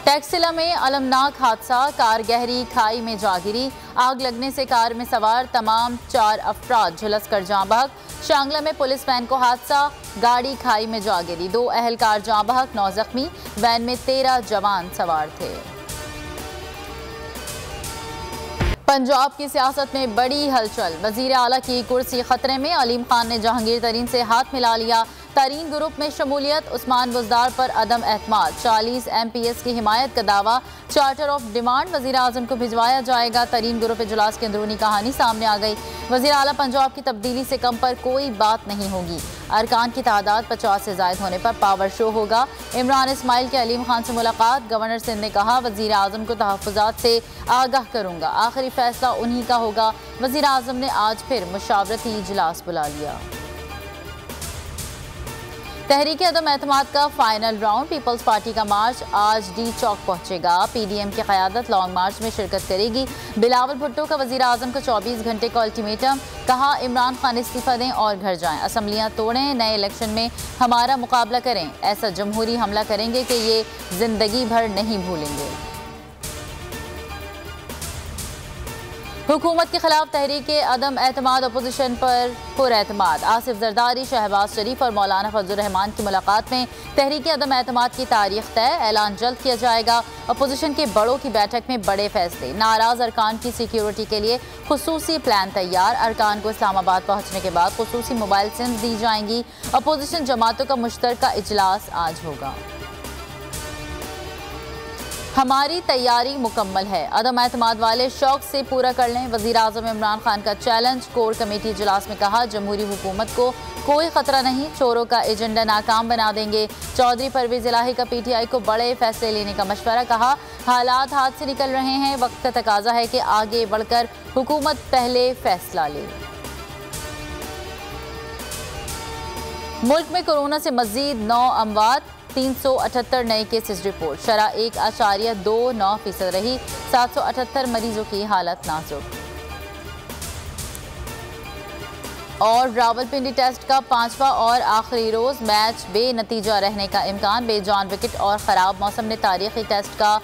टैक्सिला में अलमनाक हादसा, कार गहरी खाई में जा गिरी। आग लगने से कार में सवार तमाम 4 अफराद झुलस कर जाँ बहक। शांगला में पुलिस वैन को हादसा, गाड़ी खाई में जा गिरी। 2 अहलकार जाँ बहक, 9 जख्मी। वैन में 13 जवान सवार थे। पंजाब की सियासत में बड़ी हलचल, वजीर आला की कुर्सी खतरे में। अलीम खान ने जहांगीर तरीन से हाथ मिला लिया। तरीन ग्रुप में शमूलियत, उस्मान बुज़दार पर अदम एतमाद। 40 MPS की हिमायत का दावा। चार्टर ऑफ डिमांड वज़ीर आज़म को भिजवाया जाएगा। तरीन ग्रुप इजलास की अंदरूनी कहानी सामने आ गई। वज़ीर आला पंजाब की तब्दीली से कम पर कोई बात नहीं होगी। अरकान की तादाद 50 से ज़ायद होने पर पावर शो होगा। इमरान इस्माइल की अलीम खान से मुलाकात। गवर्नर सिंध ने कहा, वज़ीर आज़म को तहफ़्फ़ुज़ात से आगाह करूँगा, आखिरी फैसला उन्हीं का होगा। वज़ीर आज़म ने आज फिर मुशावरती इजलास बुला लिया। तहरीक अदम एतमाद का फाइनल राउंड, पीपल्स पार्टी का मार्च आज डी चौक पहुंचेगा। PDM की क़यादत लॉन्ग मार्च में शिरकत करेगी। बिलावल भुट्टो का वज़ीर आज़म को 24 घंटे का अल्टीमेटम, कहा इमरान खान इस्तीफ़ा दें और घर जाएं, असम्बलियाँ तोड़ें, नए इलेक्शन में हमारा मुकाबला करें। ऐसा जमहूरी हमला करेंगे कि ये जिंदगी भर नहीं भूलेंगे। हुकूमत के खिलाफ तहरीक अदम एतमाद, अपोजिशन पर पुरएतमाद। आसिफ जरदारी, शहबाज शरीफ और मौलाना फजलुर रहमान की मुलाकात में तहरीक अदम एतमाद की तारीख तय, ऐलान जल्द किया जाएगा। अपोजिशन के बड़ों की बैठक में बड़े फैसले। नाराज अरकान की सिक्योरिटी के लिए खुसूसी प्लान तैयार। अरकान को इस्लामाबाद पहुंचने के बाद खुसूसी मोबाइल सिम दी जाएंगी। अपोजिशन जमातों का मुश्तरका इजलास आज होगा। हमारी तैयारी मुकम्मल है, अदम एतमाद वाले शौक से पूरा कर लें। वज़ीर आज़म इमरान खान का चैलेंज। कोर कमेटी इजलास में कहा, जमहूरी हुकूमत को कोई खतरा नहीं, चोरों का एजेंडा नाकाम बना देंगे। चौधरी परवेज़ इलाही का PTI को बड़े फैसले लेने का मशवरा। कहा, हालात हाथ से निकल रहे हैं, वक्त का तकाजा है कि आगे बढ़कर हुकूमत पहले फैसला ले। मुल्क में कोरोना से मजीद 9 अमवात, 378 नए केसेस रिपोर्ट। शरह 1.29% रही। 778 मरीजों की हालत नाजुक। और रावलपिंडी टेस्ट का 5वां और आखिरी रोज, मैच बेनतीजा रहने का इम्कान। बेजान विकेट और खराब मौसम ने तारीखी टेस्ट का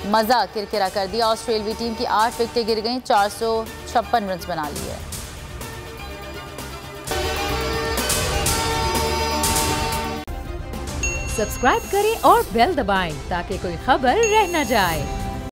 मजा किरकिरा कर दिया। ऑस्ट्रेलियाई टीम की 8 विकेटें गिर गईं, 456 रन बना लिए। सब्सक्राइब करें और बेल दबाएं ताकि कोई खबर रह न जाए।